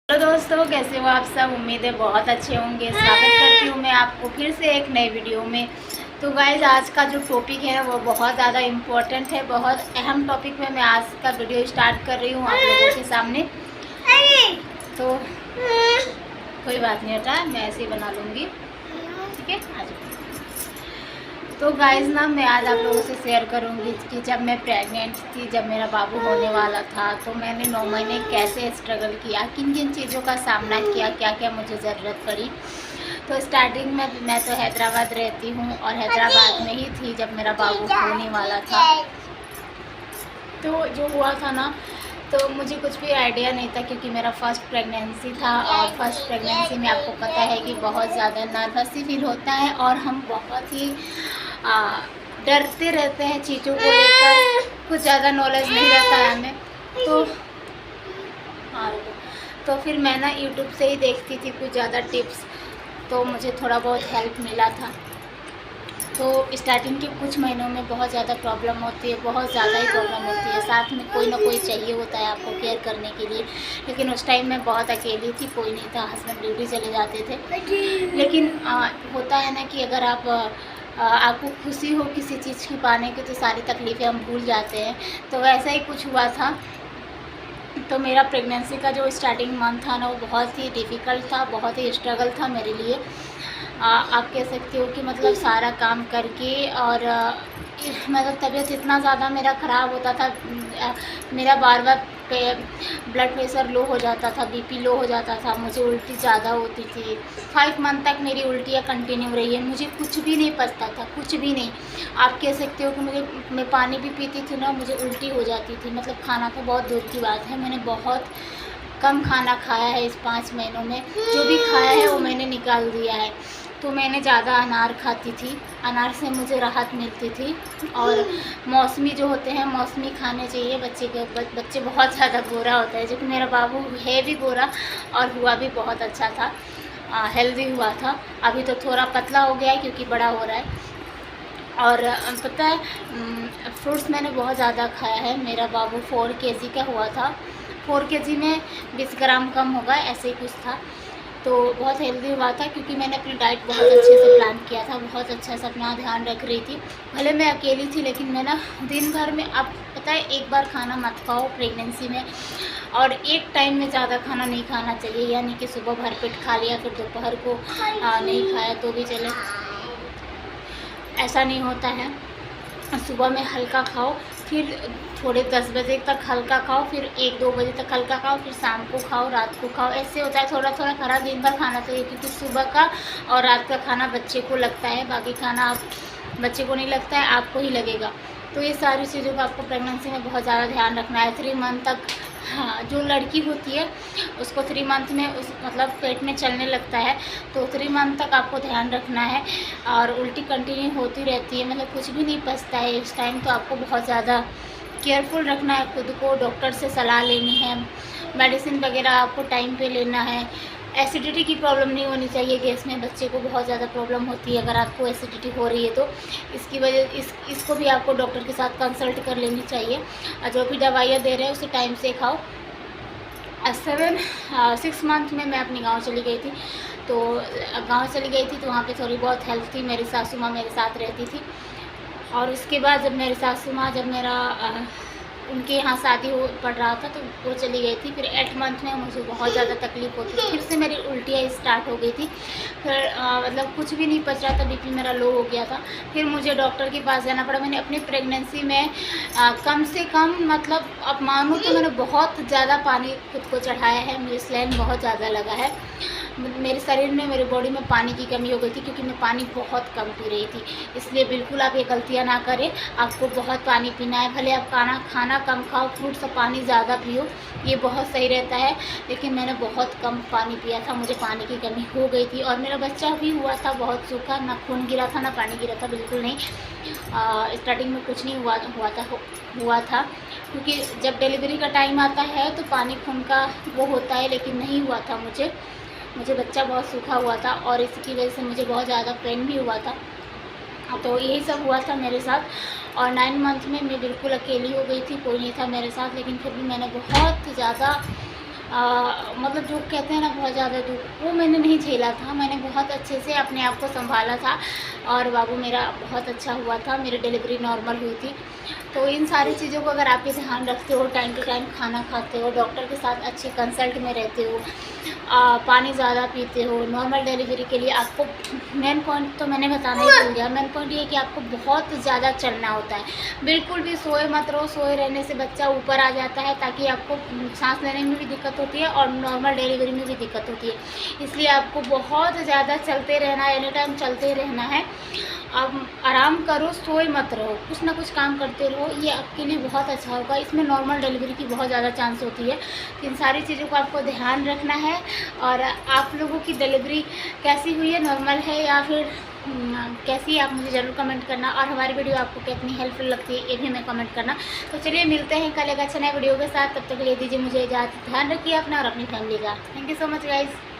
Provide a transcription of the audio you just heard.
Hello दोस्तों, कैसे हो आप सब। उम्मीद है बहुत अच्छे होंगे। स्वागत करती हूँ मैं आपको फिर से एक नए वीडियो में। तो गाइज, आज का जो टॉपिक है वो बहुत ज़्यादा इम्पोर्टेंट है। बहुत अहम टॉपिक में मैं आज का वीडियो स्टार्ट कर रही हूँ आप लोगों के सामने। तो कोई बात नहीं होता, मैं ऐसे ही बना लूँगी, ठीक है। आ जाओ। तो गाइज ना, मैं आज आप लोगों से शेयर करूंगी कि जब मैं प्रेग्नेंट थी, जब मेरा बाबू होने वाला था, तो मैंने 9 महीने कैसे स्ट्रगल किया, किन किन चीज़ों का सामना किया, क्या क्या मुझे ज़रूरत पड़ी। तो स्टार्टिंग में मैं तो हैदराबाद रहती हूँ और हैदराबाद में ही थी जब मेरा बाबू होने वाला था। तो जो हुआ था ना, तो मुझे कुछ भी आइडिया नहीं था, क्योंकि मेरा फर्स्ट प्रेगनेंसी था। और फर्स्ट प्रेगनेंसी में आपको पता है कि बहुत ज़्यादा नर्वस ही फील होता है और हम बहुत ही डरते रहते हैं चीज़ों को लेकर। कुछ ज़्यादा नॉलेज नहीं रहता है हमें। तो फिर मैं ना यूट्यूब से ही देखती थी कुछ ज़्यादा टिप्स, तो मुझे थोड़ा बहुत हेल्प मिला था। तो स्टार्टिंग के कुछ महीनों में बहुत ज़्यादा प्रॉब्लम होती है, बहुत ज़्यादा ही प्रॉब्लम होती है। साथ में कोई ना कोई चाहिए होता है आपको केयर करने के लिए। लेकिन उस टाइम मैं बहुत अकेली थी, कोई नहीं था, हस्बैंड ड्यूटी चले जाते थे। लेकिन होता है ना कि अगर आपको खुशी हो किसी चीज़ की पाने की, तो सारी तकलीफ़ें हम भूल जाते हैं। तो वैसा ही कुछ हुआ था। तो मेरा प्रेगनेंसी का जो स्टार्टिंग मंथ था ना, वो बहुत ही डिफ़िकल्ट था, बहुत ही स्ट्रगल था मेरे लिए। आप कह सकते हो कि मतलब सारा काम करके और मतलब तबीयत इतना ज़्यादा मेरा ख़राब होता था। मेरा बार बार ब्लड प्रेशर लो हो जाता था, बीपी लो हो जाता था, मुझे उल्टी ज़्यादा होती थी। 5 मंथ तक मेरी उल्टियाँ कंटिन्यू रही है, मुझे कुछ भी नहीं पचता था, कुछ भी नहीं। आप कह सकते हो कि मैं पानी भी पीती थी ना, मुझे उल्टी हो जाती थी। मतलब खाना तो बहुत दूर की बात है, मैंने बहुत कम खाना खाया है इस 5 महीनों में। जो भी खाया है वो मैंने निकाल दिया है। तो मैंने ज़्यादा अनार खाती थी, अनार से मुझे राहत मिलती थी। और मौसमी जो होते हैं, मौसमी खाने चाहिए बच्चे बहुत ज़्यादा गोरा होता है, जो कि मेरा बाबू है भी गोरा और हुआ भी बहुत अच्छा था, हेल्दी हुआ था। अभी तो थोड़ा पतला हो गया है क्योंकि बड़ा हो रहा है। और पता है, फ्रूट्स मैंने बहुत ज़्यादा खाया है। मेरा बाबू 4 केजी का हुआ था, 4 केजी में 20 ग्राम कम होगा, ऐसे ही कुछ था। तो बहुत हेल्दी हुआ था, क्योंकि मैंने अपनी डाइट बहुत अच्छे से प्लान किया था, बहुत अच्छा से अपना ध्यान रख रही थी। भले मैं अकेली थी, लेकिन मैं ना दिन भर में, आप पता है, एक बार खाना मत खाओ प्रेगनेंसी में, और एक टाइम में ज़्यादा खाना नहीं खाना चाहिए। यानी कि सुबह भरपेट खा लिया, फिर दोपहर को नहीं खाया तो भी चले, ऐसा नहीं होता है। सुबह में हल्का खाओ, फिर थोड़े 10 बजे तक हल्का खाओ, फिर 1-2 बजे तक हल्का खाओ, फिर शाम को खाओ, रात को खाओ। ऐसे होता है, थोड़ा थोड़ा खाना दिन भर खाना चाहिए, क्योंकि सुबह का और रात का खाना बच्चे को लगता है, बाकी खाना आप बच्चे को नहीं लगता है, आपको ही लगेगा। तो ये सारी चीज़ों का आपको प्रेगनेंसी में बहुत ज़्यादा ध्यान रखना है। 3 मंथ तक, हाँ, जो लड़की होती है उसको 3 मंथ में मतलब पेट में चलने लगता है, तो 3 मंथ तक आपको ध्यान रखना है। और उल्टी कंटिन्यू होती रहती है, मतलब कुछ भी नहीं पचता है इस टाइम, तो आपको बहुत ज़्यादा केयरफुल रखना है खुद को। डॉक्टर से सलाह लेनी है, मेडिसिन वगैरह आपको टाइम पे लेना है। एसिडिटी की प्रॉब्लम नहीं होनी चाहिए, गैस में बच्चे को बहुत ज़्यादा प्रॉब्लम होती है। अगर आपको एसिडिटी हो रही है तो इसकी वजह इसको भी आपको डॉक्टर के साथ कंसल्ट कर लेनी चाहिए। और जो भी दवाइयाँ दे रहे हैं उसे टाइम से खाओ। 6 मंथ में मैं अपनी गांव चली गई थी। तो गांव चली गई थी तो वहाँ पे थोड़ी बहुत हेल्प थी, मेरी सासू माँ मेरे साथ रहती थी। और उसके बाद जब मेरी सासू माँ, जब मेरा उनके यहाँ शादी हो पड़ रहा था, तो वो चली गई थी। फिर 8 मंथ में मुझे बहुत ज़्यादा तकलीफ़ होती थी, फिर से मेरी उल्टियाँ स्टार्ट हो गई थी। फिर मतलब कुछ भी नहीं पच रहा था, बीपी मेरा लो हो गया था। फिर मुझे डॉक्टर के पास जाना पड़ा। मैंने अपनी प्रेगनेंसी में कम से कम, मतलब अब मानूँ तो मैंने बहुत ज़्यादा पानी खुद को चढ़ाया है, मुझे स्लैन बहुत ज़्यादा लगा है। मेरे शरीर में, मेरे बॉडी में पानी की कमी हो गई थी, क्योंकि मैं पानी बहुत कम पी रही थी। इसलिए बिल्कुल आप ये गलतियाँ ना करें, आपको बहुत पानी पीना है। भले आप खाना कम खाओ, फ्रूट्स और पानी ज़्यादा पियो, ये बहुत सही रहता है। लेकिन मैंने बहुत कम पानी पिया था, मुझे पानी की कमी हो गई थी। और मेरा बच्चा भी हुआ था बहुत सूखा, ना खून गिरा था ना पानी गिरा था, बिल्कुल नहीं। स्टार्टिंग में कुछ नहीं हुआ था, क्योंकि जब डिलीवरी का टाइम आता है तो पानी खून का वो होता है, लेकिन नहीं हुआ था मुझे बच्चा बहुत सूखा हुआ था, और इसकी वजह से मुझे बहुत ज़्यादा पेन भी हुआ था। तो यही सब हुआ था मेरे साथ। और 9 मंथ में मैं बिल्कुल अकेली हो गई थी, कोई नहीं था मेरे साथ। लेकिन फिर भी मैंने बहुत ज़्यादा मतलब जो कहते हैं ना बहुत ज़्यादा दुख, वो मैंने नहीं झेला था। मैंने बहुत अच्छे से अपने आप को संभाला था और बाबू मेरा बहुत अच्छा हुआ था। मेरी डिलीवरी नॉर्मल हुई थी। तो इन सारी चीज़ों को अगर आप ये ध्यान रखते हो, टाइम टू टाइम खाना खाते हो, डॉक्टर के साथ अच्छी कंसल्ट में रहते हो, पानी ज़्यादा पीते हो, नॉर्मल डिलीवरी के लिए आपको मेन पॉइंट तो मैंने बताना ही भूल गया। मेन पॉइंट ये है कि आपको बहुत ज़्यादा चलना होता है। बिल्कुल भी सोए मत रहो। सोए रहने से बच्चा ऊपर आ जाता है, ताकि आपको सांस लेने में भी दिक्कत होती है और नॉर्मल डिलीवरी में भी दिक्कत होती है। इसलिए आपको बहुत ज़्यादा चलते रहना है, एनी टाइम चलते रहना है। अब आराम करो, सोए मत रहो, कुछ ना कुछ काम करते रहो, ये आपके लिए बहुत अच्छा होगा। इसमें नॉर्मल डिलीवरी की बहुत ज़्यादा चांस होती है। तो इन सारी चीज़ों को आपको ध्यान रखना है। और आप लोगों की डिलीवरी कैसी हुई है, नॉर्मल है या फिर कैसी है, आप मुझे ज़रूर कमेंट करना। और हमारी वीडियो आपको कितनी हेल्पफुल लगती है ये भी हमें कमेंट करना। तो चलिए मिलते हैं कल एक अच्छे नए वीडियो के साथ। तब तक ले दीजिए मुझे इजाज़त। ध्यान रखिए अपना और अपनी फैमिली का। Thank you so much guys.